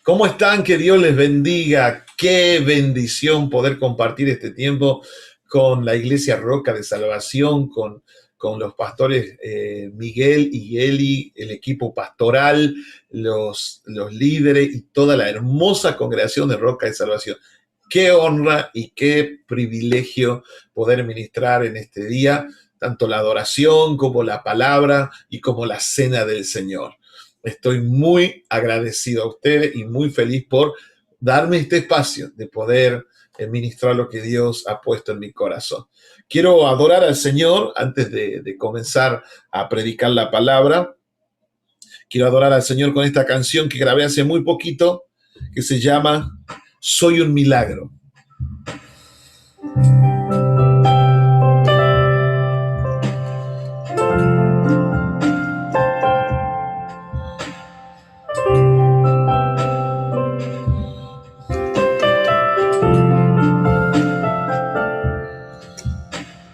¿Cómo están? Que Dios les bendiga. Qué bendición poder compartir este tiempo con la Iglesia Roca de Salvación, con los pastores Miguel y Eli, el equipo pastoral, los líderes y toda la hermosa congregación de Roca de Salvación. Qué honra y qué privilegio poder ministrar en este día, tanto la adoración como la palabra y como la cena del Señor. Estoy muy agradecido a ustedes y muy feliz por darme este espacio de poder ministrar lo que Dios ha puesto en mi corazón. Quiero adorar al Señor antes de comenzar a predicar la palabra. Quiero adorar al Señor con esta canción que grabé hace muy poquito, que se llama Soy un milagro.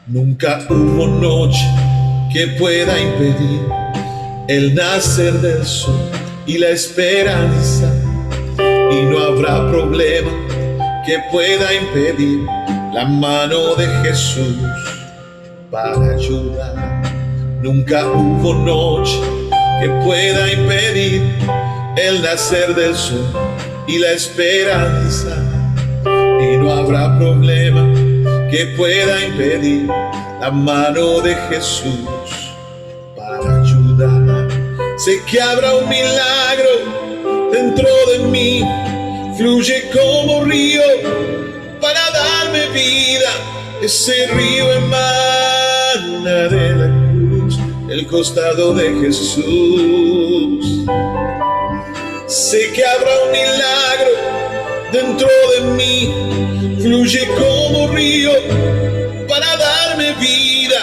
Nunca hubo noche que pueda impedir el nacer del sol y la esperanza, y no habrá problema que pueda impedir la mano de Jesús para ayudar. Nunca hubo noche que pueda impedir el nacer del sol y la esperanza, y no habrá problema que pueda impedir la mano de Jesús para ayudar. Sé que habrá un milagro dentro de mí, fluye como río para darme vida. Ese río emana de la cruz, el costado de Jesús. Sé que habrá un milagro dentro de mí, fluye como río para darme vida.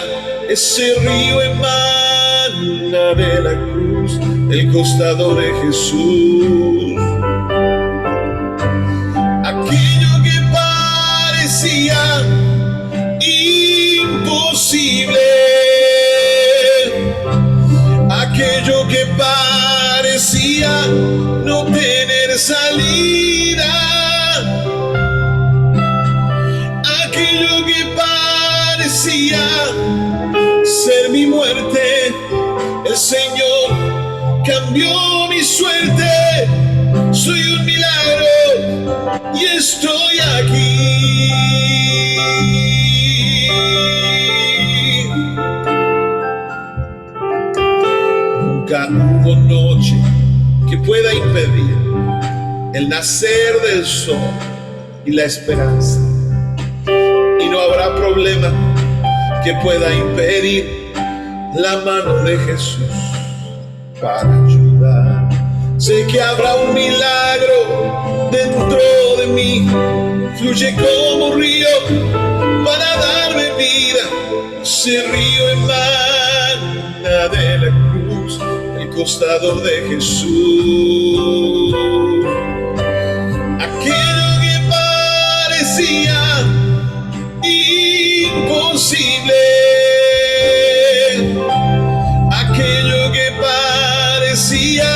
Ese río emana de la cruz, el costado de Jesús. Aquello que parecía imposible, aquello que parecía no tener salida, aquello que parecía ser mi muerte, el Señor cambió mi suerte. Soy un milagro y estoy aquí. Nunca hubo noche que pueda impedir el nacer del sol y la esperanza, y no habrá problema que pueda impedir la mano de Jesús para ayudar. Sé que habrá un milagro dentro de mí, fluye como río para darme vida. Ese río emana de la cruz, el costado de Jesús. Aquello que parecía imposible, aquello que parecía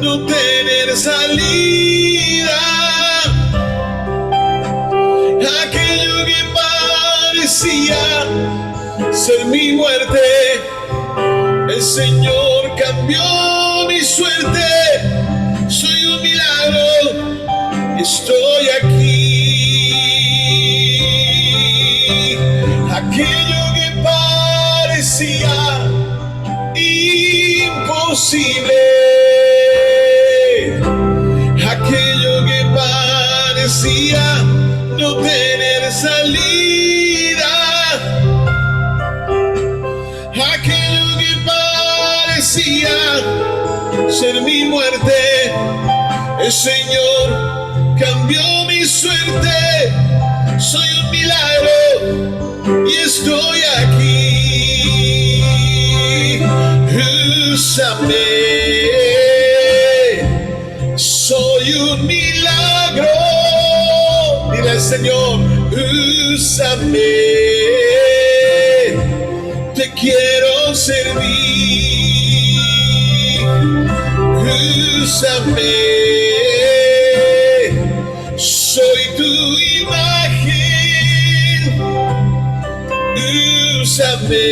no tener salida, aquello que parecía ser mi muerte, el Señor cambió mi suerte. Soy un milagro, estoy aquí. Aquello que parecía imposible, aquello que parecía no tener salida, aquello que parecía ser mi muerte, el Señor cambió mi suerte. Soy un milagro y estoy aquí. Úsame, soy un milagro. Dile al Señor, úsame, te quiero servir. Úsame, úsame.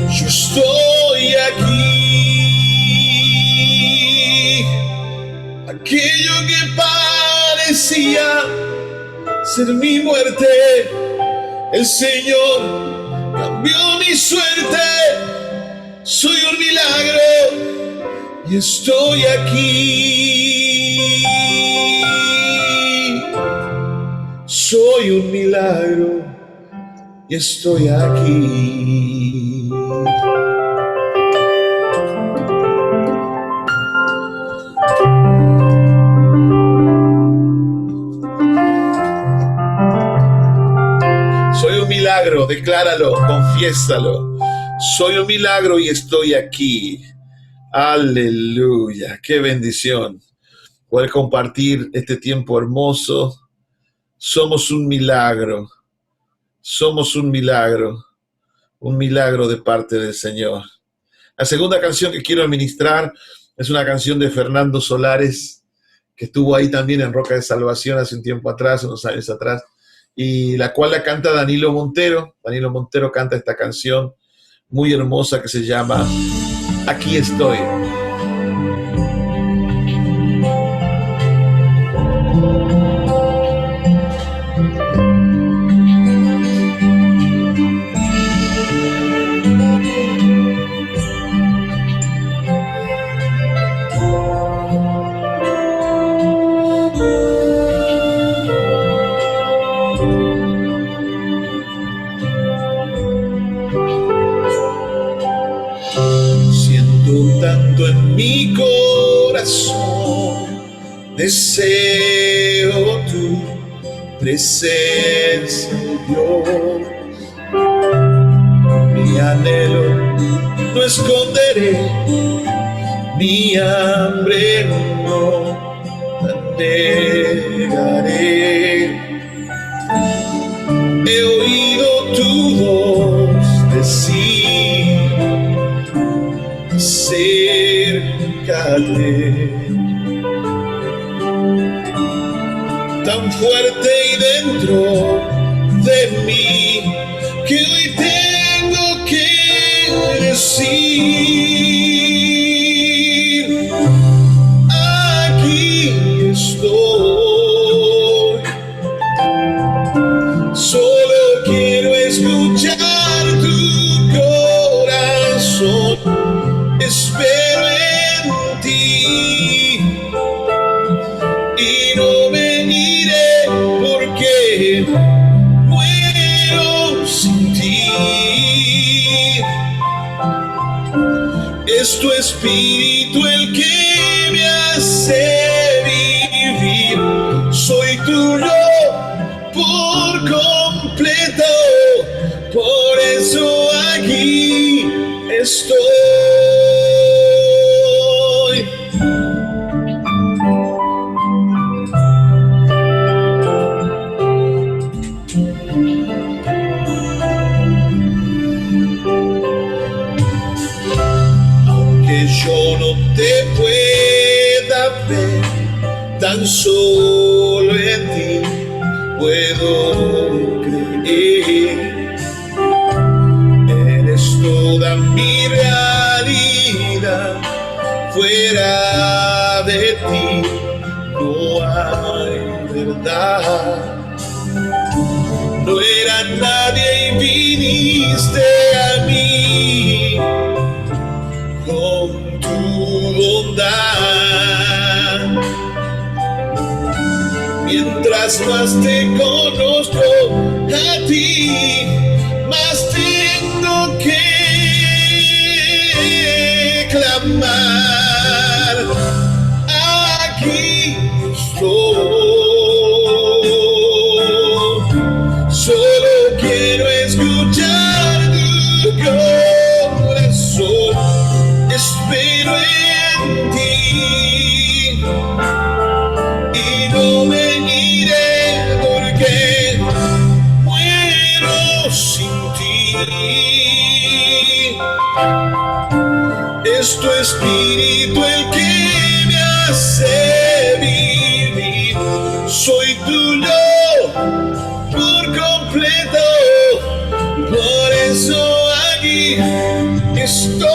Yo estoy aquí. Aquello que parecía ser mi muerte, el Señor cambió mi suerte. Soy un milagro y estoy aquí. Soy un milagro y estoy aquí. Soy un milagro, decláralo, confiésalo. Soy un milagro y estoy aquí. Aleluya, qué bendición poder compartir este tiempo hermoso. Somos un milagro de parte del Señor. La segunda canción que quiero ministrar es una canción de Fernando Solares, que estuvo ahí también en Roca de Salvación hace un tiempo atrás, unos años atrás, y la cual la canta Danilo Montero. Danilo Montero canta esta canción muy hermosa que se llama Aquí estoy. Tanto en mi corazón, deseo tu presencia, Dios. Mi anhelo no esconderé, mi hambre no negaré. He oído tu voz decir, acércate, tan fuerte y dentro de mí, que hoy tengo que decir, aquí estoy. Solo quiero escuchar tu corazón. Espero en ti y no veniré, porque muero sin ti. Es tu espíritu el que me hace vivir. Soy tuyo por completo, por eso aquí estoy. Aunque yo no te pueda ver, tan solo en ti puedo creer. Eres toda mi realidad, fuera de ti no hay verdad. No era nadie y viniste a mí con tu bondad. Mientras más te conozco a ti, más tengo que clamar. Aquí estoy. Solo quiero escuchar tu corazón. Espero en ti y no veniré, porque muero sin ti. Es tu espíritu el que me hace vivir. Soy tuyo por completo. completo. Por eso aquí estoy.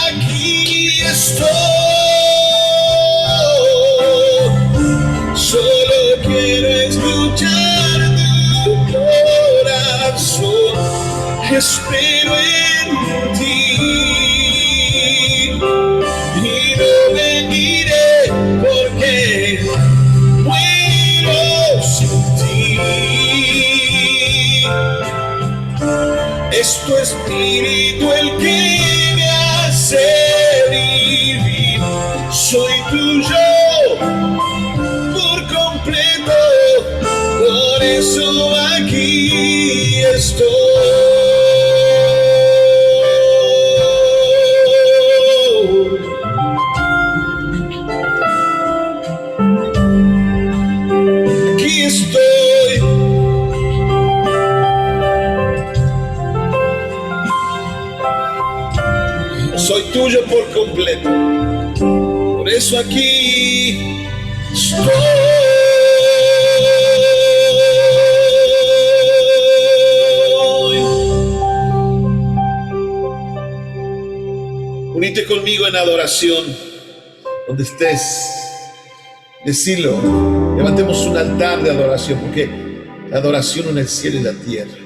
Aquí estoy. Solo quiero escuchar tu corazón. Espero en ti y no me iré porque muero sin ti. Es tu espíritu el que me hace vivir. Soy tuyo por completo. Por eso aquí estoy. Aquí estoy. Soy tuyo por completo. Por eso aquí estoy. Unite conmigo en adoración. Donde estés, decilo. Levantemos un altar de adoración, porque la adoración une el cielo y la tierra.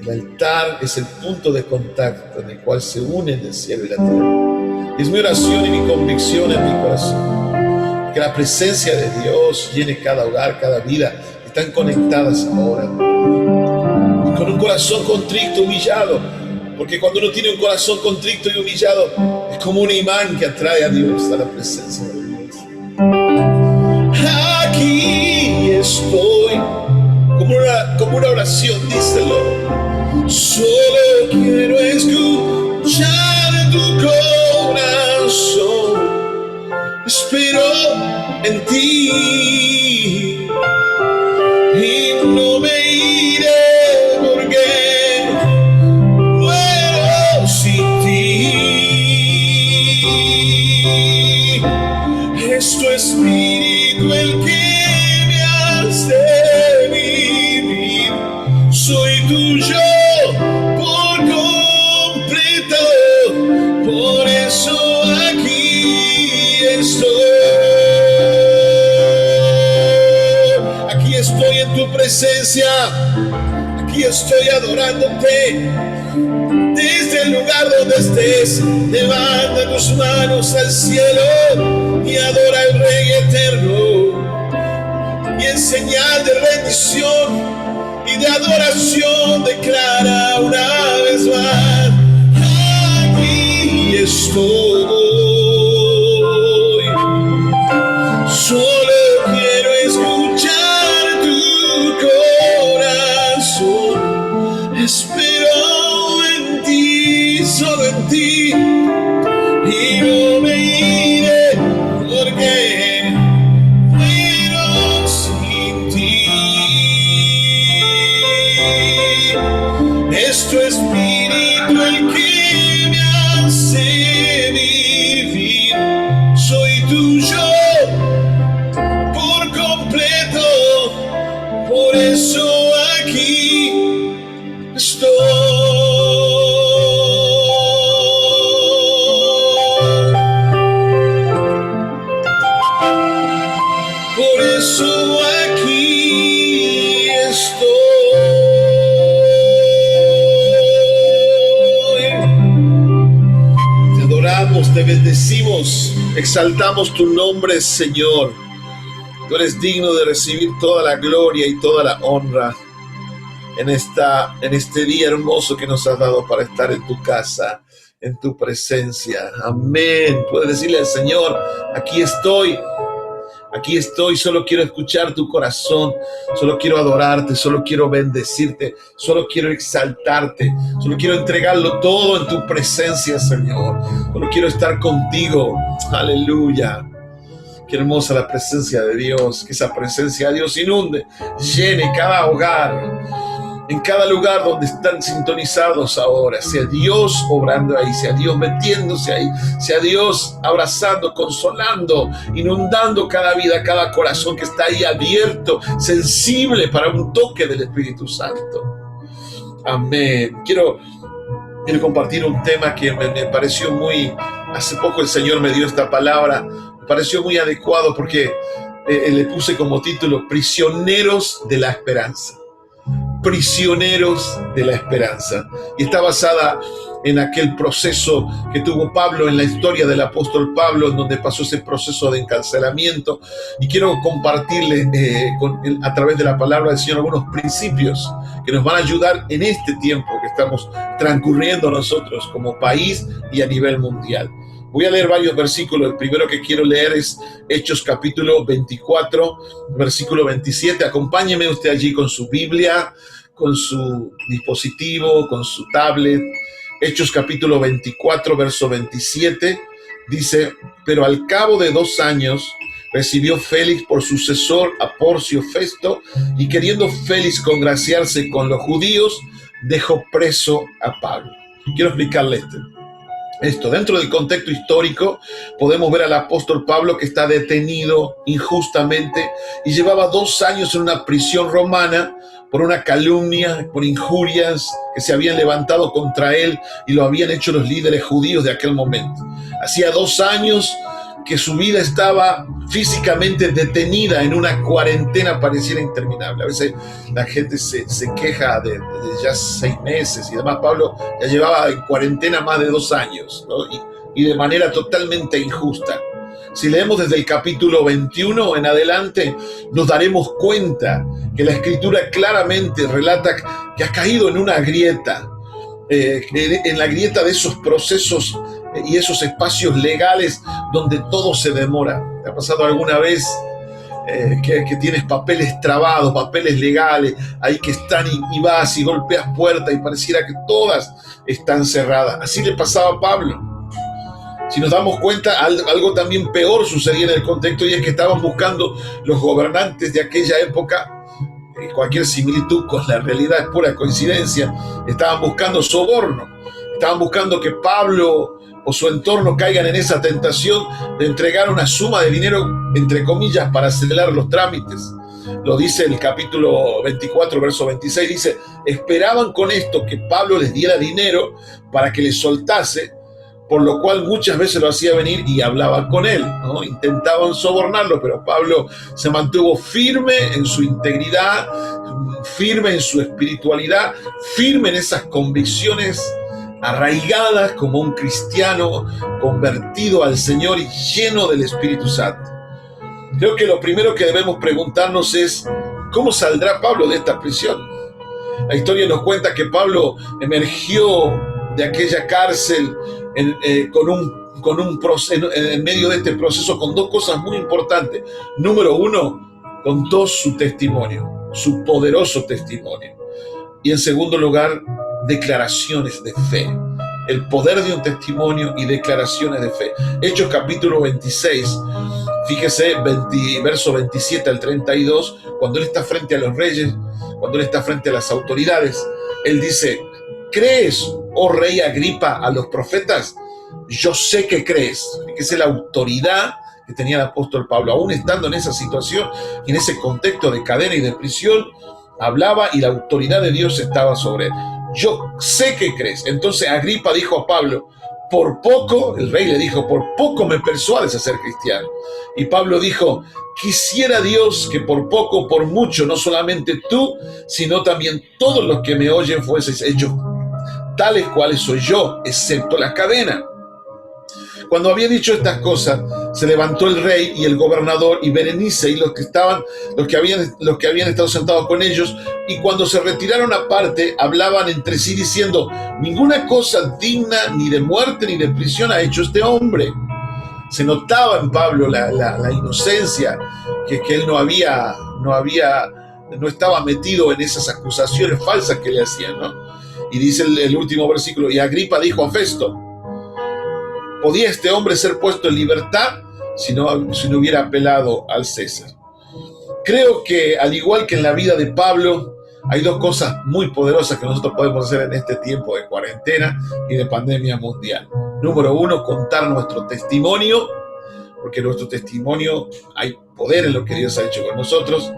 El altar es el punto de contacto en el cual se unen el cielo y la tierra. Es mi oración y mi convicción en mi corazón que la presencia de Dios llene cada hogar, cada vida. Están conectadas ahora con un corazón contrito, humillado, porque cuando uno tiene un corazón contrito y humillado es como un imán que atrae a Dios, a la presencia de Dios. Aquí estoy, como una oración, díselo. Solo quiero escuchar tu corazón. Espero en ti y no me iré porque muero sin ti. Es tu espíritu el que me hace vivir. Soy tuyo por completo. Por eso aquí estoy. Aquí estoy en tu presencia. Aquí estoy adorándote. Desde el lugar donde estés, levanta tus manos al cielo y adora al Rey eterno. Y en señal de rendición y de adoración declara una vez más: aquí estoy. Solo quiero escuchar tu corazón. Espero en ti, solo en ti, y no me iré porque muero sin ti. Es tu espíritu el que me hace vivir. Soy tuyo por completo. Por eso aquí estoy. Por eso aquí estoy. Te adoramos, te bendecimos, exaltamos tu nombre, Señor. Tú eres digno de recibir toda la gloria y toda la honra en este día hermoso que nos has dado para estar en tu casa, en tu presencia. Amén. Puedes decirle al Señor: aquí estoy. Aquí estoy, solo quiero escuchar tu corazón, solo quiero adorarte, solo quiero bendecirte, solo quiero exaltarte, solo quiero entregarlo todo en tu presencia, Señor. Solo quiero estar contigo. Aleluya. Qué hermosa la presencia de Dios, que esa presencia de Dios inunde, llene cada hogar, en cada lugar donde están sintonizados ahora, sea Dios obrando ahí, sea Dios metiéndose ahí, sea Dios abrazando, consolando, inundando cada vida, cada corazón que está ahí abierto, sensible para un toque del Espíritu Santo. Amén. Quiero compartir un tema que me pareció hace poco el Señor me dio esta palabra, me pareció muy adecuado porque le puse como título Prisioneros de la Esperanza. Prisioneros de la esperanza. Y está basada en aquel proceso que tuvo Pablo, en la historia del apóstol Pablo, en donde pasó ese proceso de encarcelamiento. Y quiero compartirles a través de la palabra del Señor algunos principios que nos van a ayudar en este tiempo que estamos transcurriendo nosotros como país y a nivel mundial. Voy a leer varios versículos. El primero que quiero leer es Hechos capítulo 24, versículo 27. Acompáñeme usted allí con su Biblia, con su dispositivo, con su tablet. Hechos capítulo 24, verso 27. Dice: pero al cabo de 2 años recibió Félix por sucesor a Porcio Festo, y queriendo Félix congraciarse con los judíos, dejó preso a Pablo. Quiero explicarle esto. Dentro del contexto histórico podemos ver al apóstol Pablo que está detenido injustamente y llevaba 2 años en una prisión romana por una calumnia, por injurias que se habían levantado contra él y lo habían hecho los líderes judíos de aquel momento. Hacía 2 años que su vida estaba físicamente detenida en una cuarentena pareciera interminable. A veces la gente se queja de ya 6 meses y demás. Pablo ya llevaba en cuarentena más de 2 años, ¿no? y de manera totalmente injusta. Si leemos desde el capítulo 21 en adelante, nos daremos cuenta que la Escritura claramente relata que ha caído en una grieta, en la grieta de esos procesos y esos espacios legales donde todo se demora. ¿Te ha pasado alguna vez que tienes papeles trabados, papeles legales, ahí que están y vas y golpeas puertas y pareciera que todas están cerradas? Así le pasaba a Pablo. Si nos damos cuenta, algo también peor sucedía en el contexto, y es que estaban buscando los gobernantes de aquella época. Cualquier similitud con la realidad es pura coincidencia. Estaban buscando soborno, estaban buscando que Pablo o su entorno caigan en esa tentación de entregar una suma de dinero, entre comillas, para acelerar los trámites. Lo dice el capítulo 24, verso 26, dice: esperaban con esto que Pablo les diera dinero para que les soltase, por lo cual muchas veces lo hacía venir y hablaban con él, ¿no? Intentaban sobornarlo, pero Pablo se mantuvo firme en su integridad, firme en su espiritualidad, firme en esas convicciones arraigadas como un cristiano convertido al Señor y lleno del Espíritu Santo. Creo que lo primero que debemos preguntarnos es: ¿cómo saldrá Pablo de esta prisión? La historia nos cuenta que Pablo emergió de aquella cárcel en medio de este proceso con 2 cosas muy importantes. Número 1, contó su testimonio, su poderoso testimonio. Y en segundo lugar, declaraciones de fe. El poder de un testimonio y declaraciones de fe. Hechos capítulo 26, fíjese, verso 27 al 32, cuando él está frente a los reyes, cuando él está frente a las autoridades, él dice: ¿crees, oh rey Agripa, a los profetas? Yo sé que crees. Fíjese la autoridad que tenía el apóstol Pablo, aún estando en esa situación y en ese contexto de cadena y de prisión, hablaba y la autoridad de Dios estaba sobre él. Yo sé que crees. Entonces Agripa dijo a Pablo: por poco, el rey le dijo, por poco me persuades a ser cristiano. Y Pablo dijo: quisiera Dios que por poco, por mucho, no solamente tú, sino también todos los que me oyen fueseis hechos tales cuales soy yo, excepto la cadena. Cuando había dicho estas cosas, se levantó el rey y el gobernador y Berenice y los que habían estado sentados con ellos, y cuando se retiraron aparte, hablaban entre sí diciendo: ninguna cosa digna ni de muerte ni de prisión ha hecho este hombre. Se notaba en Pablo la inocencia, que él no estaba metido en esas acusaciones falsas que le hacían, ¿no? Y dice el último versículo, y Agripa dijo a Festo, ¿podía este hombre ser puesto en libertad si no hubiera apelado al César? Creo que, al igual que en la vida de Pablo, hay dos cosas muy poderosas que nosotros podemos hacer en este tiempo de cuarentena y de pandemia mundial. Número uno, contar nuestro testimonio, porque en nuestro testimonio hay poder en lo que Dios ha hecho con nosotros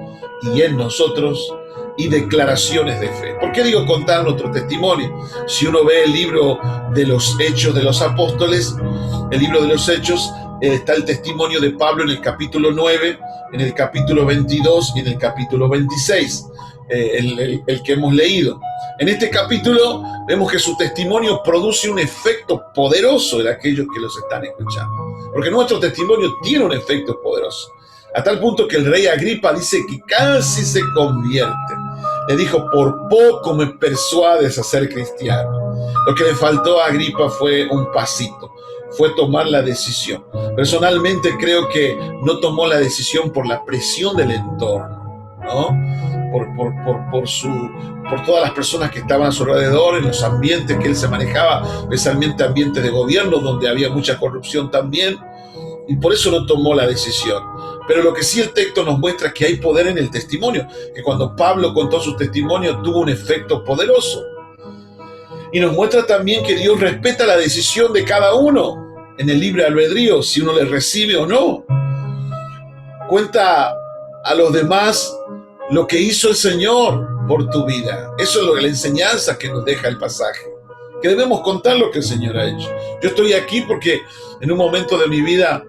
y en nosotros, y declaraciones de fe. ¿Por qué digo contar nuestro testimonio? Si uno ve el libro de los Hechos de los Apóstoles, el libro de los Hechos, está el testimonio de Pablo en el capítulo 9, en el capítulo 22 y en el capítulo 26, el que hemos leído. En este capítulo vemos que su testimonio produce un efecto poderoso en aquellos que los están escuchando. Porque nuestro testimonio tiene un efecto poderoso. A tal punto que el rey Agripa dice que casi se convierte. Le dijo, por poco me persuades a ser cristiano. Lo que le faltó a Agripa fue un pasito, fue tomar la decisión. Personalmente creo que no tomó la decisión por la presión del entorno, ¿no? Por todas las personas que estaban a su alrededor, en los ambientes que él se manejaba, especialmente ambientes de gobierno donde había mucha corrupción también, y por eso no tomó la decisión. Pero lo que sí el texto nos muestra es que hay poder en el testimonio, que cuando Pablo contó su testimonio tuvo un efecto poderoso. Y nos muestra también que Dios respeta la decisión de cada uno en el libre albedrío, si uno le recibe o no. Cuenta a los demás lo que hizo el Señor por tu vida. Eso es la enseñanza que nos deja el pasaje, que debemos contar lo que el Señor ha hecho. Yo estoy aquí porque en un momento de mi vida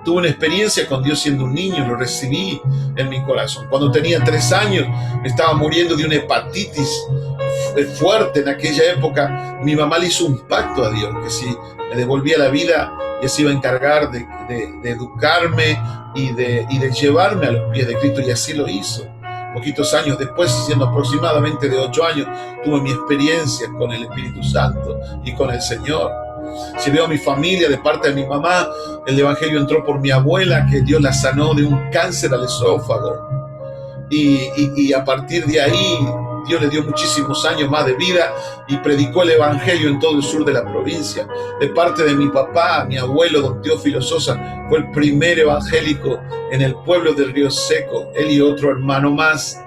tuve una experiencia con Dios siendo un niño, lo recibí en mi corazón. Cuando tenía 3 años, me estaba muriendo de una hepatitis fuerte en aquella época. Mi mamá le hizo un pacto a Dios, que si me devolvía la vida, ella se iba a encargar de educarme y de llevarme a los pies de Cristo, y así lo hizo. Poquitos años después, siendo aproximadamente de 8 años, tuve mi experiencia con el Espíritu Santo y con el Señor. Si veo a mi familia de parte de mi mamá, el evangelio entró por mi abuela, que Dios la sanó de un cáncer al esófago. Y a partir de ahí, Dios le dio muchísimos años más de vida y predicó el evangelio en todo el sur de la provincia. De parte de mi papá, mi abuelo, don Teófilo Sosa, fue el primer evangélico en el pueblo del Río Seco. Él y otro hermano más.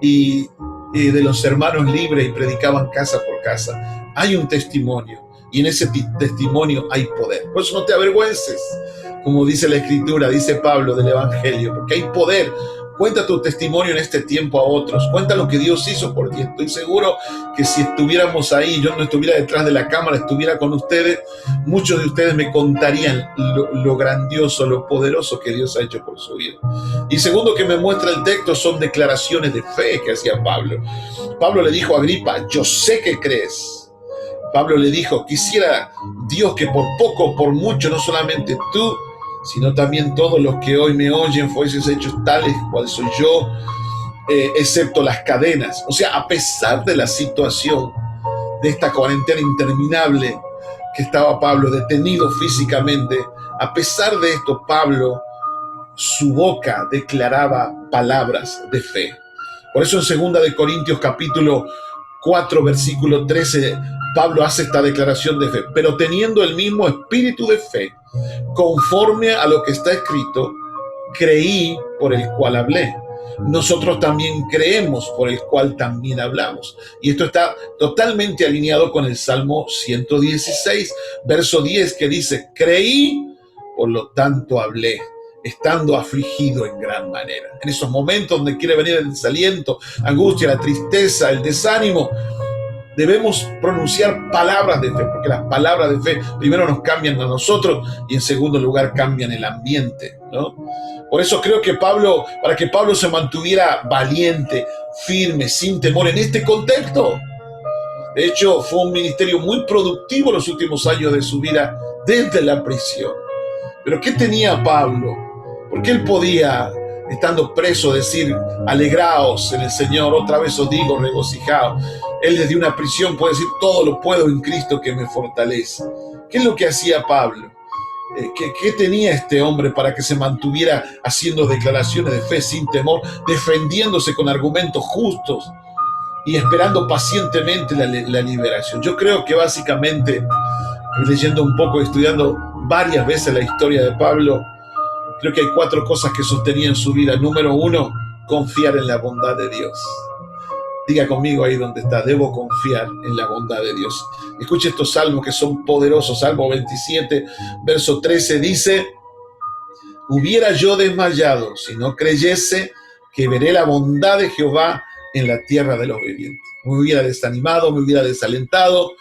Y de los hermanos libres, y predicaban casa por casa. Hay un testimonio. Y en ese testimonio hay poder. Por eso no te avergüences, como dice la Escritura, dice Pablo del Evangelio, porque hay poder. Cuenta tu testimonio en este tiempo a otros. Cuenta lo que Dios hizo por ti. Estoy seguro que si estuviéramos ahí, yo no estuviera detrás de la cámara, estuviera con ustedes, muchos de ustedes me contarían lo grandioso, lo poderoso que Dios ha hecho por su vida. Y segundo que me muestra el texto son declaraciones de fe que hacía Pablo. Pablo le dijo a Agripa, yo sé que crees. Pablo le dijo, quisiera Dios que por poco o por mucho, no solamente tú, sino también todos los que hoy me oyen, fueses hechos tales cual soy yo, excepto las cadenas. O sea, a pesar de la situación de esta cuarentena interminable que estaba Pablo detenido físicamente, a pesar de esto, Pablo, su boca declaraba palabras de fe. Por eso en 2 de Corintios capítulo 4, versículo 13, Pablo hace esta declaración de fe. Pero teniendo el mismo espíritu de fe, conforme a lo que está escrito, creí por el cual hablé. Nosotros también creemos por el cual también hablamos. Y esto está totalmente alineado con el Salmo 116, verso 10, que dice, creí, por lo tanto hablé, estando afligido en gran manera. En esos momentos donde quiere venir el desaliento, angustia, la tristeza, el desánimo, debemos pronunciar palabras de fe, porque las palabras de fe primero nos cambian a nosotros y en segundo lugar cambian el ambiente, ¿no? Por eso creo que Pablo, para que Pablo se mantuviera valiente, firme, sin temor en este contexto, de hecho fue un ministerio muy productivo los últimos años de su vida desde la prisión. Pero ¿qué tenía Pablo? Porque él podía, estando preso, decir, alegraos en el Señor, otra vez os digo, regocijaos. Él desde una prisión puede decir, todo lo puedo en Cristo que me fortalece. ¿Qué es lo que hacía Pablo? ¿Qué tenía este hombre para que se mantuviera haciendo declaraciones de fe sin temor, defendiéndose con argumentos justos y esperando pacientemente la liberación? Yo creo que básicamente, leyendo un poco, estudiando varias veces la historia de Pablo, creo que hay 4 cosas que sostenía en su vida. Número 1, confiar en la bondad de Dios. Diga conmigo ahí donde está: debo confiar en la bondad de Dios. Escuche estos salmos que son poderosos. Salmo 27, verso 13 dice: hubiera yo desmayado si no creyese que veré la bondad de Jehová en la tierra de los vivientes. Me hubiera desanimado, me hubiera desalentado,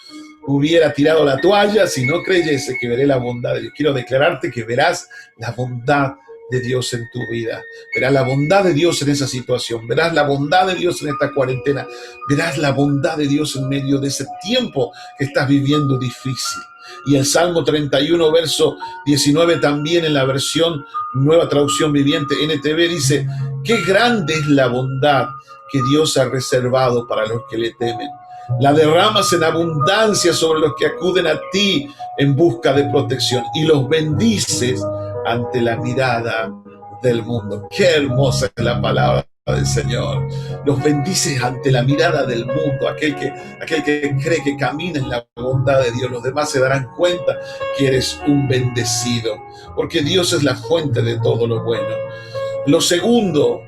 hubiera tirado la toalla si no creyese que veré la bondad de Dios. Quiero declararte que verás la bondad de Dios en tu vida. Verás la bondad de Dios en esa situación. Verás la bondad de Dios en esta cuarentena. Verás la bondad de Dios en medio de ese tiempo que estás viviendo difícil. Y el Salmo 31, verso 19, también en la versión Nueva Traducción Viviente NTV, dice: qué grande es la bondad que Dios ha reservado para los que le temen. La derramas en abundancia sobre los que acuden a ti en busca de protección y los bendices ante la mirada del mundo. Qué hermosa es la palabra del Señor. Los bendices ante la mirada del mundo. Aquel que cree que camina en la bondad de Dios, los demás se darán cuenta que eres un bendecido, porque Dios es la fuente de todo lo bueno. Lo segundo,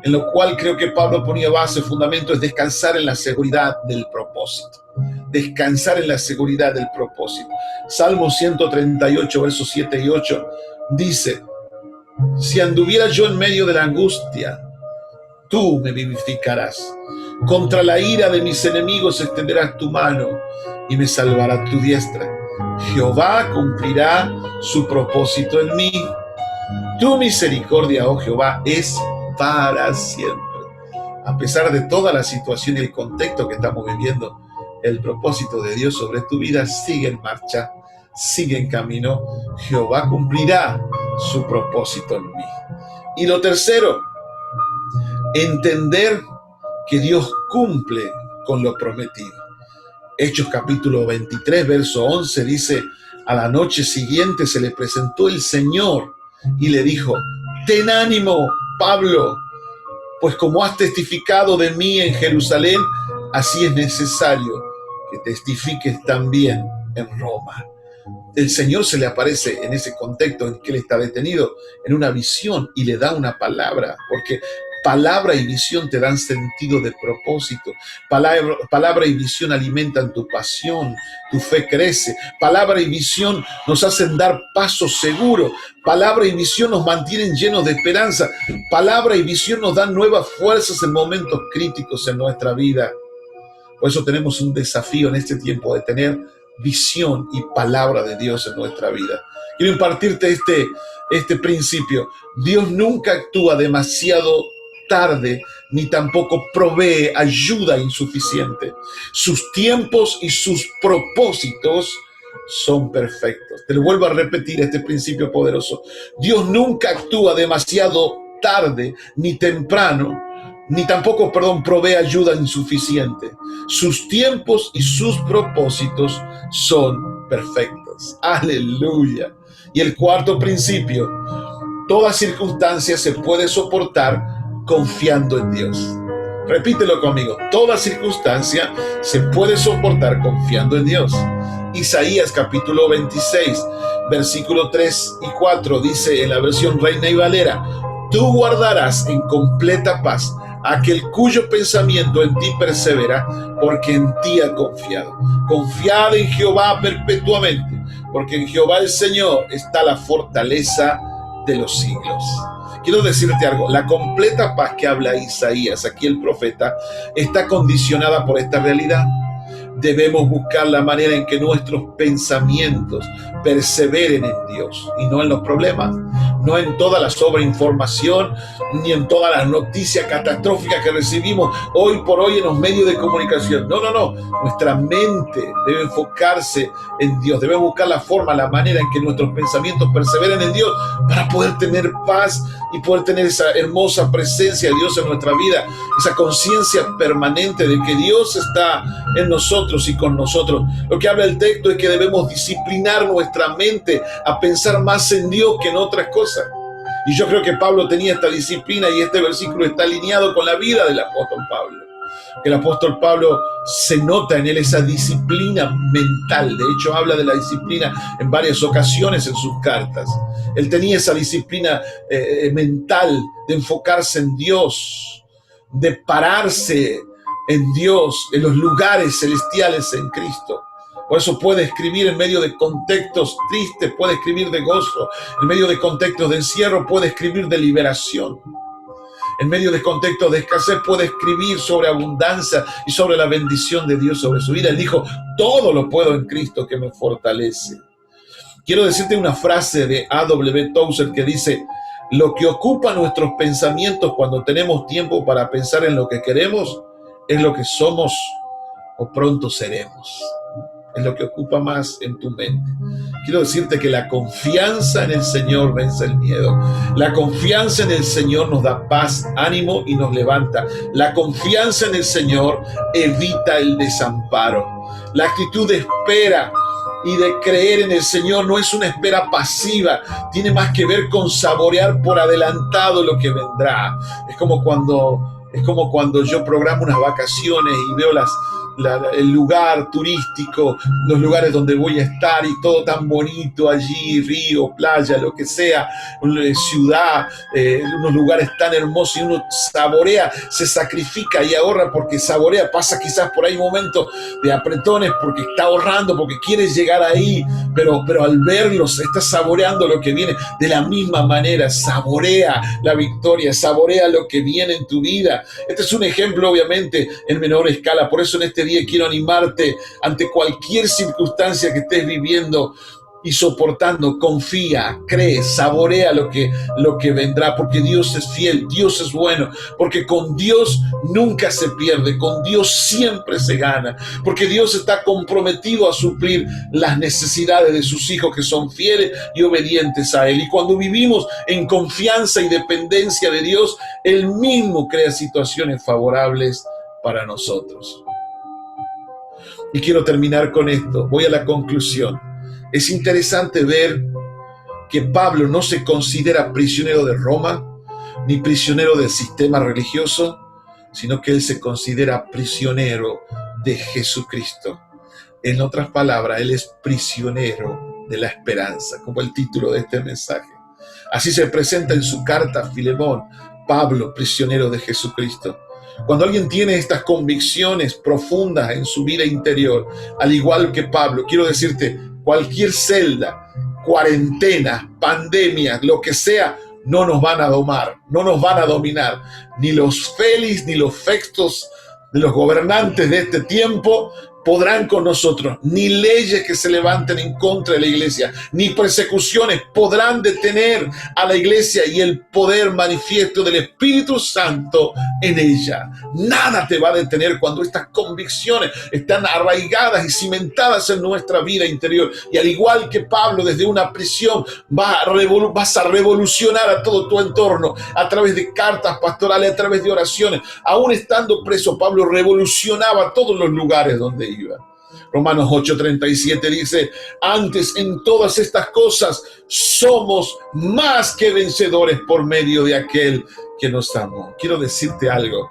en lo cual creo que Pablo ponía base, fundamento, es descansar en la seguridad del propósito. Descansar en la seguridad del propósito. Salmo 138, versos 7 y 8 dice: si anduviera yo en medio de la angustia, tú me vivificarás. Contra la ira de mis enemigos extenderás tu mano y me salvará tu diestra. Jehová cumplirá su propósito en mí. Tu misericordia, oh Jehová, es para siempre. A pesar de toda la situación y el contexto que estamos viviendo, el propósito de Dios sobre tu vida sigue en marcha, sigue en camino. Jehová cumplirá su propósito en mí. Y lo tercero, entender que Dios cumple con lo prometido. Hechos capítulo 23, verso 11 dice: a la noche siguiente se le presentó el Señor y le dijo: ten ánimo, Pablo, pues como has testificado de mí en Jerusalén, así es necesario que testifiques también en Roma. El Señor se le aparece en ese contexto en que él está detenido, en una visión, y le da una palabra, porque palabra y visión te dan sentido de propósito. Palabra y visión alimentan tu pasión, tu fe crece. Palabra y visión nos hacen dar pasos seguros. Palabra y visión nos mantienen llenos de esperanza. Palabra y visión nos dan nuevas fuerzas en momentos críticos en nuestra vida. Por eso tenemos un desafío en este tiempo de tener visión y palabra de Dios en nuestra vida. Quiero impartirte este principio. Dios nunca actúa demasiado tarde, ni tampoco provee ayuda insuficiente. Sus tiempos y sus propósitos son perfectos. Te lo vuelvo a repetir, este principio poderoso. Dios nunca actúa demasiado tarde, ni temprano, ni tampoco, provee ayuda insuficiente. Sus tiempos y sus propósitos son perfectos. Aleluya. Y el cuarto principio: toda circunstancia se puede soportar confiando en Dios. Repítelo conmigo: toda circunstancia se puede soportar confiando en Dios. Isaías capítulo 26, versículo 3 y 4 dice en la versión Reina y Valera: tú guardarás en completa paz aquel cuyo pensamiento en ti persevera, porque en ti ha confiado. Confiad en Jehová perpetuamente, porque en Jehová el Señor está la fortaleza de los siglos. Quiero decirte algo: la completa paz que habla Isaías, aquí el profeta, está condicionada por esta realidad. Debemos buscar la manera en que nuestros pensamientos perseveren en Dios y no en los problemas, no en toda la sobreinformación, ni en todas las noticias catastróficas que recibimos hoy por hoy en los medios de comunicación. No. Nuestra mente debe enfocarse en Dios. Debemos buscar la forma, la manera en que nuestros pensamientos perseveren en Dios para poder tener paz y poder tener esa hermosa presencia de Dios en nuestra vida, esa conciencia permanente de que Dios está en nosotros y con nosotros. Lo que habla el texto es que debemos disciplinar nuestra mente a pensar más en Dios que en otras cosas. Y yo creo que Pablo tenía esta disciplina, y este versículo está alineado con la vida del apóstol Pablo. Que el apóstol Pablo se nota en él esa disciplina mental. De hecho, habla de la disciplina en varias ocasiones en sus cartas. Él tenía esa disciplina mental de enfocarse en Dios, de pararse en Dios, en los lugares celestiales en Cristo. Por eso puede escribir en medio de contextos tristes, puede escribir de gozo, en medio de contextos de encierro, puede escribir de liberación. En medio de contextos de escasez puede escribir sobre abundancia y sobre la bendición de Dios sobre su vida. Él dijo, todo lo puedo en Cristo que me fortalece. Quiero decirte una frase de A.W. Tozer que dice, lo que ocupa nuestros pensamientos cuando tenemos tiempo para pensar en lo que queremos es lo que somos o pronto seremos. Es lo que ocupa más en tu mente. Quiero decirte que la confianza en el Señor vence el miedo. La confianza en el Señor nos da paz, ánimo y nos levanta. La confianza en el Señor evita el desamparo. La actitud de espera y de creer en el Señor no es una espera pasiva, tiene más que ver con saborear por adelantado lo que vendrá. Es como cuando yo programo unas vacaciones y veo el lugar turístico, los lugares donde voy a estar y todo tan bonito allí, río, playa, lo que sea, ciudad, unos lugares tan hermosos, y uno saborea, se sacrifica y ahorra porque saborea, pasa quizás por ahí momentos de apretones porque está ahorrando, porque quiere llegar ahí, pero al verlos está saboreando lo que viene. De la misma manera, saborea la victoria, saborea lo que viene en tu vida. Este es un ejemplo, obviamente, en menor escala. Por eso en este día quiero animarte ante cualquier circunstancia que estés viviendo y soportando. Confía, cree, saborea lo que vendrá, porque Dios es fiel, Dios es bueno, porque con Dios nunca se pierde, con Dios siempre se gana, porque Dios está comprometido a suplir las necesidades de sus hijos que son fieles y obedientes a Él. Y cuando vivimos en confianza y dependencia de Dios, Él mismo crea situaciones favorables para nosotros. Y quiero terminar con esto, voy a la conclusión. Es interesante ver que Pablo no se considera prisionero de Roma, ni prisionero del sistema religioso, sino que él se considera prisionero de Jesucristo. En otras palabras, él es prisionero de la esperanza, como el título de este mensaje. Así se presenta en su carta a Filemón, Pablo, prisionero de Jesucristo. Cuando alguien tiene estas convicciones profundas en su vida interior, al igual que Pablo, quiero decirte, cualquier celda, cuarentena, pandemia, lo que sea, no nos van a domar, no nos van a dominar. Ni los Félix ni los Festos de los gobernantes de este tiempo podrán con nosotros. Ni leyes que se levanten en contra de la iglesia, ni persecuciones podrán detener a la iglesia y el poder manifiesto del Espíritu Santo en ella. Nada te va a detener cuando estas convicciones están arraigadas y cimentadas en nuestra vida interior. Y al igual que Pablo, desde una prisión vas a revolucionar a todo tu entorno a través de cartas pastorales, a través de oraciones. Aún estando preso, Pablo revolucionaba todos los lugares donde iba. Romanos 8:37 dice, antes en todas estas cosas somos más que vencedores por medio de aquel que nos amó. Quiero decirte algo,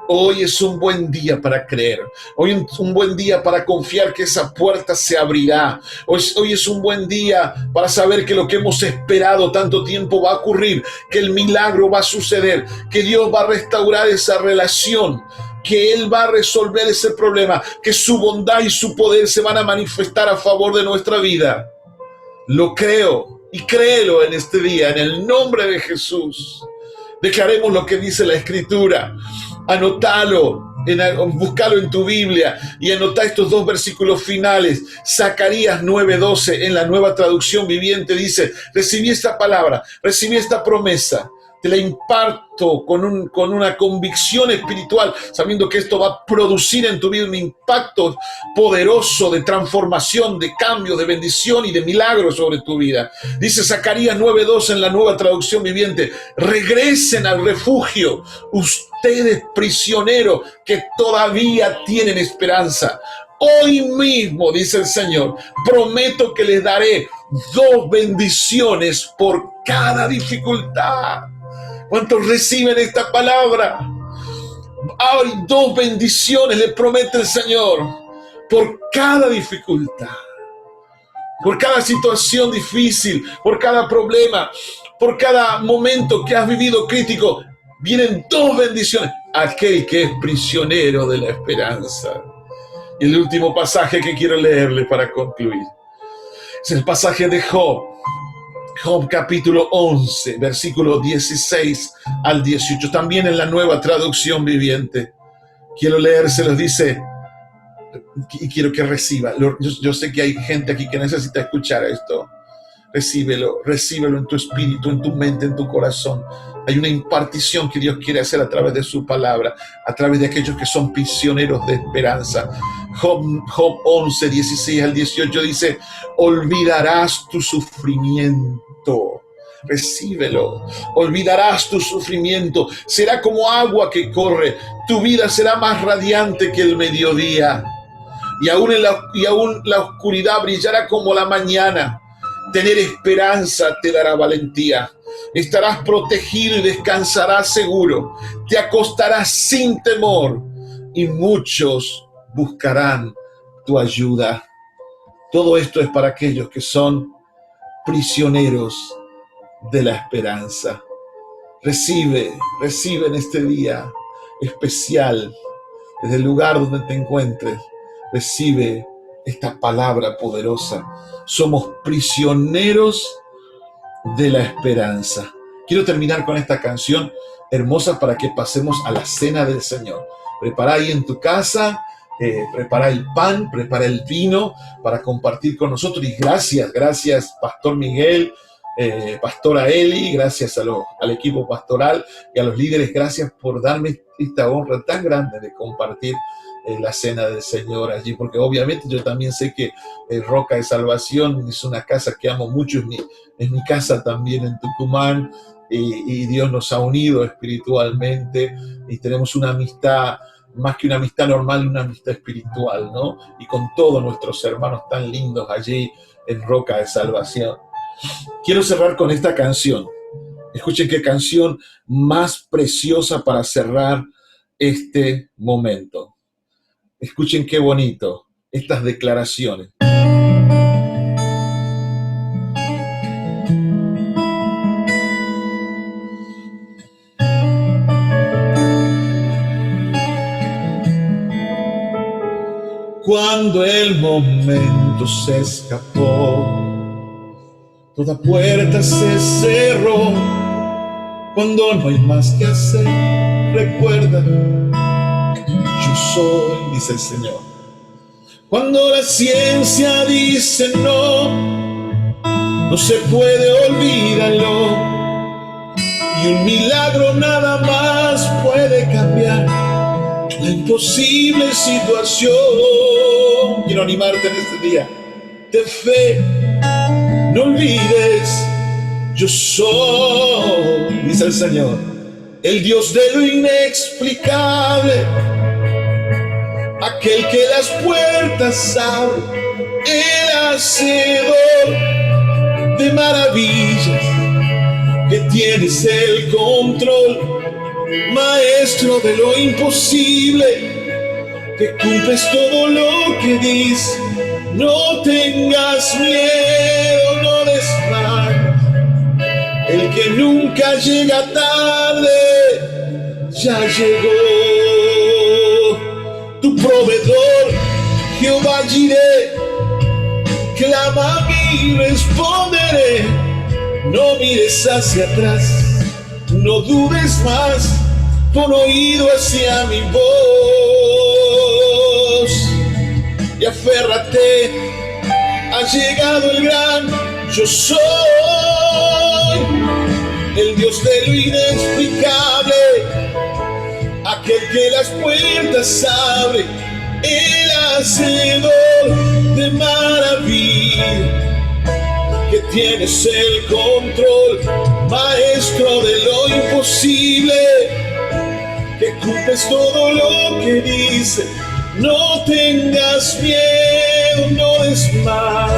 hoy es un buen día para creer, hoy es un buen día para confiar que esa puerta se abrirá, hoy es un buen día para saber que lo que hemos esperado tanto tiempo va a ocurrir, que el milagro va a suceder, que Dios va a restaurar esa relación, que Él va a resolver ese problema, que su bondad y su poder se van a manifestar a favor de nuestra vida. Lo creo y créelo en este día, en el nombre de Jesús. Declaremos lo que dice la Escritura. Anótalo, búscalo en tu Biblia y anota estos dos versículos finales. Zacarías 9:12 en la Nueva Traducción Viviente dice, recibí esta palabra, recibí esta promesa. te la imparto con una convicción espiritual, sabiendo que esto va a producir en tu vida un impacto poderoso de transformación, de cambio, de bendición y de milagro sobre tu vida. Dice Zacarías 9:2 en la Nueva Traducción Viviente: regresen al refugio, ustedes prisioneros que todavía tienen esperanza. Hoy mismo, dice el Señor, prometo que les daré 2 bendiciones por cada dificultad. ¿Cuántos reciben esta palabra? Hay 2 bendiciones, le promete el Señor, por cada dificultad, por cada situación difícil, por cada problema, por cada momento que has vivido crítico. Vienen 2 bendiciones. Aquel que es prisionero de la esperanza. Y el último pasaje que quiero leerle para concluir es el pasaje de Job. Job capítulo 11, versículo 16 al 18. También en la Nueva Traducción Viviente. Quiero leérselos, dice, y quiero que reciba. Yo sé que hay gente aquí que necesita escuchar esto. Recíbelo en tu espíritu, en tu mente, en tu corazón. Hay una impartición que Dios quiere hacer a través de su palabra, a través de aquellos que son prisioneros de esperanza. Job 11, 16 al 18 dice: olvidarás tu sufrimiento. Recíbelo. Olvidarás tu sufrimiento. Será como agua que corre. Tu vida será más radiante que el mediodía. Y aún la oscuridad brillará como la mañana. Tener esperanza te dará valentía. Estarás protegido y descansarás seguro. Te acostarás sin temor y muchos buscarán tu ayuda. Todo esto es para aquellos que son prisioneros de la esperanza. Recibe en este día especial, desde el lugar donde te encuentres, recibe esta palabra poderosa. Somos prisioneros de la esperanza. Quiero terminar con esta canción hermosa para que pasemos a la cena del Señor. Prepara ahí en tu casa, prepara el pan, prepara el vino para compartir con nosotros. Y gracias, Pastor Miguel, Pastora Eli, gracias al equipo pastoral y a los líderes, gracias por darme esta honra tan grande de compartir la cena del Señor allí, porque obviamente yo también sé que Roca de Salvación es una casa que amo mucho, es mi casa también en Tucumán, y Dios nos ha unido espiritualmente y tenemos una amistad, más que una amistad normal, una amistad espiritual, ¿no? Y con todos nuestros hermanos tan lindos allí en Roca de Salvación. Quiero cerrar con esta canción. Escuchen qué canción más preciosa para cerrar este momento. Escuchen qué bonito estas declaraciones. Cuando el momento se escapó, toda puerta se cerró. Cuando no hay más que hacer, recuerda, yo soy, dice el Señor. Cuando la ciencia dice no se puede, olvídalo. Y un milagro nada más puede cambiar la imposible situación. Quiero animarte en este día de fe. No olvides, yo soy, dice el Señor, el Dios de lo inexplicable, aquel que las puertas abre, el hacedor de maravillas, que tienes el control, maestro de lo imposible, que cumples todo lo que dices. No tengas miedo, no desmayes. El que nunca llega tarde, ya llegó. Tu proveedor, Jehová Jireh, clama a mí y responderé. No mires hacia atrás, no dudes más, pon oído hacia mi voz y aférrate. Ha llegado el gran yo soy. el Dios de lo inexplicable, aquel que las puertas abre, el hacedor de maravilla, que tienes el control, maestro de lo imposible, que cumples todo lo que dice. No tengas miedo, no des más.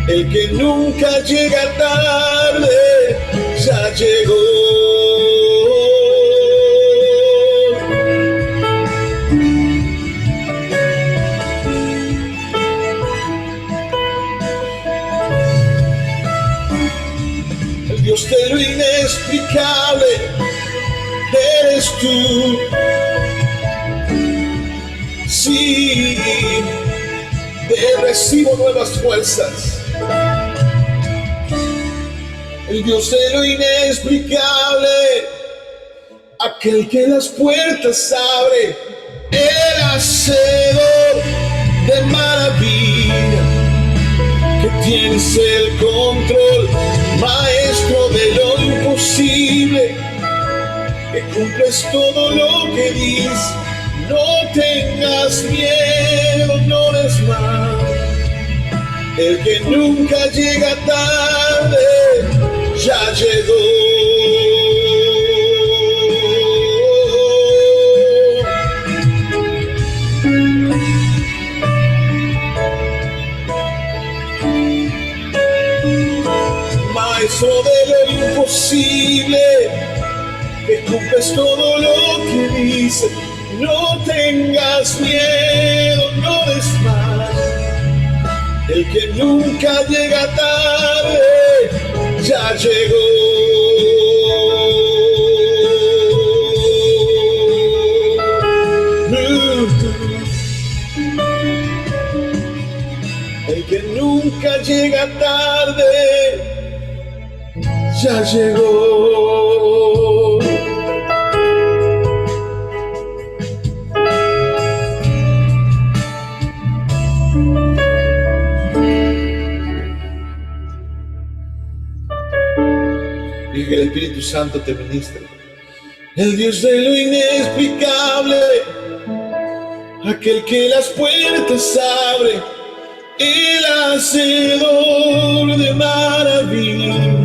El que nunca llega tarde, ya llegó. El Dios de lo inexplicable eres tú. Sí, recibo nuevas fuerzas. El Dios de lo inexplicable, aquel que las puertas abre, el hacedor de maravilla, que tienes el control, maestro de lo imposible, que cumples todo lo que dices. No tengas miedo, no des más. El que nunca llega tarde, ya llegó. Maestro de lo imposible, que cumples todo lo que dice. No tengas miedo, no des más. El que nunca llega tarde, ya llegó. El que nunca llega tarde, ya llegó. Y que el Espíritu Santo te ministre. El Dios de lo inexplicable, aquel que las puertas abre, el hacedor de maravilla,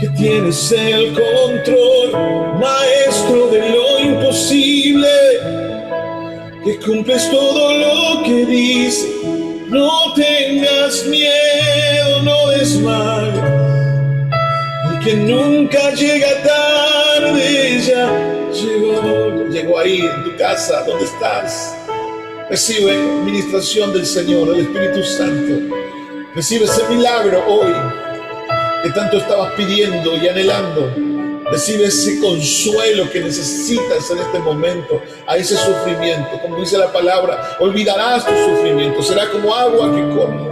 que tienes el control, maestro de lo imposible, que cumples todo lo que dice. No tengas miedo, no desmayes. Que nunca llega tarde, ya llegó. Llegó ahí en tu casa, donde estás. Recibe ministración del Señor, del Espíritu Santo. Recibe ese milagro hoy que tanto estabas pidiendo y anhelando. Recibe ese consuelo que necesitas en este momento a ese sufrimiento. Como dice la palabra, olvidarás tu sufrimiento. Será como agua que corre.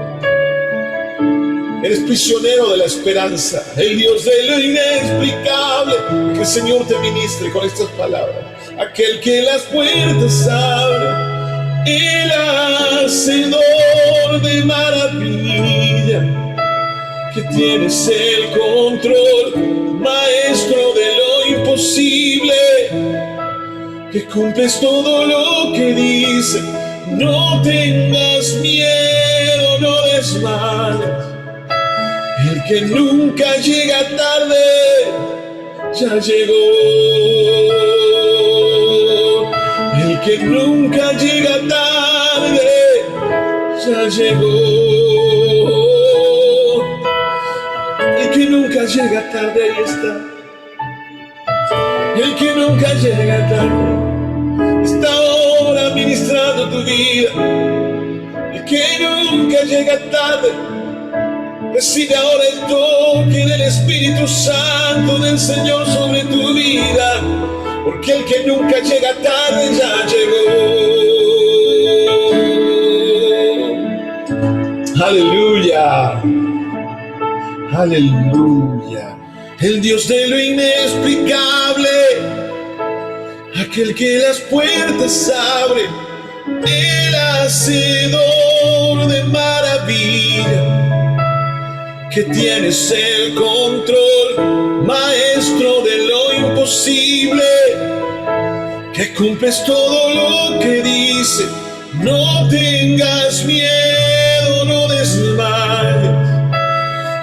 Eres prisionero de la esperanza, el Dios de lo inexplicable. Que el Señor te ministre con estas palabras. Aquel que las puertas abre, el hacedor de maravilla, que tienes el control, maestro de lo imposible, que cumples todo lo que dice. No tengas miedo, no desmayes. El que nunca llega tarde, ya llegó. El que nunca llega tarde, ya llegó. El que nunca llega tarde, ahí está. El que nunca llega tarde, está ahora ministrando tu vida. El que nunca llega tarde, recibe ahora el toque del Espíritu Santo del Señor sobre tu vida, porque el que nunca llega tarde ya llegó. Aleluya, aleluya. El Dios de lo inexplicable, aquel que las puertas abre, el hacedor de maravilla, que tienes el control, maestro de lo imposible, que cumples todo lo que dice. No tengas miedo, no desmayes.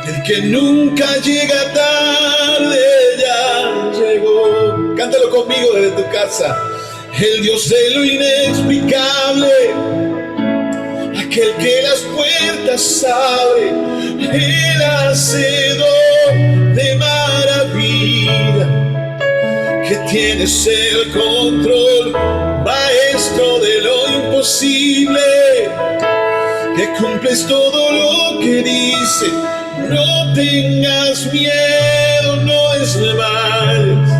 El que nunca llega tarde ya llegó. Cántalo conmigo desde tu casa. El Dios de lo inexplicable, aquel que las puertas abre, el hacedor de maravilla, que tienes el control, maestro de lo imposible, que cumples todo lo que dice. No tengas miedo, no desmayes.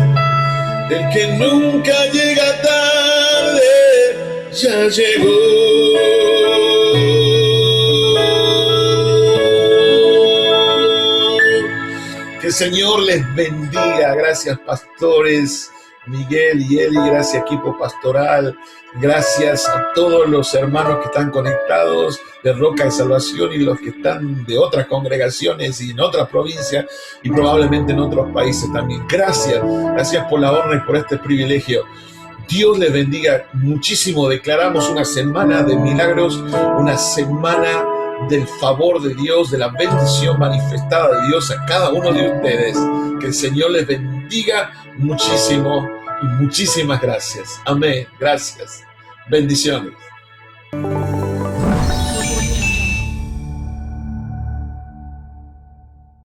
El que nunca llega tarde ya llegó. Que el Señor les bendiga. Gracias, pastores Miguel y Eli. Gracias, equipo pastoral. Gracias a todos los hermanos que están conectados de Roca de Salvación y los que están de otras congregaciones y en otras provincias y probablemente en otros países también. Gracias por la honra y por este privilegio. Dios les bendiga muchísimo. Declaramos una semana de milagros, una semana del favor de Dios, de la bendición manifestada de Dios a cada uno de ustedes. Que el Señor les bendiga muchísimo y muchísimas gracias. Amén. Gracias. Bendiciones.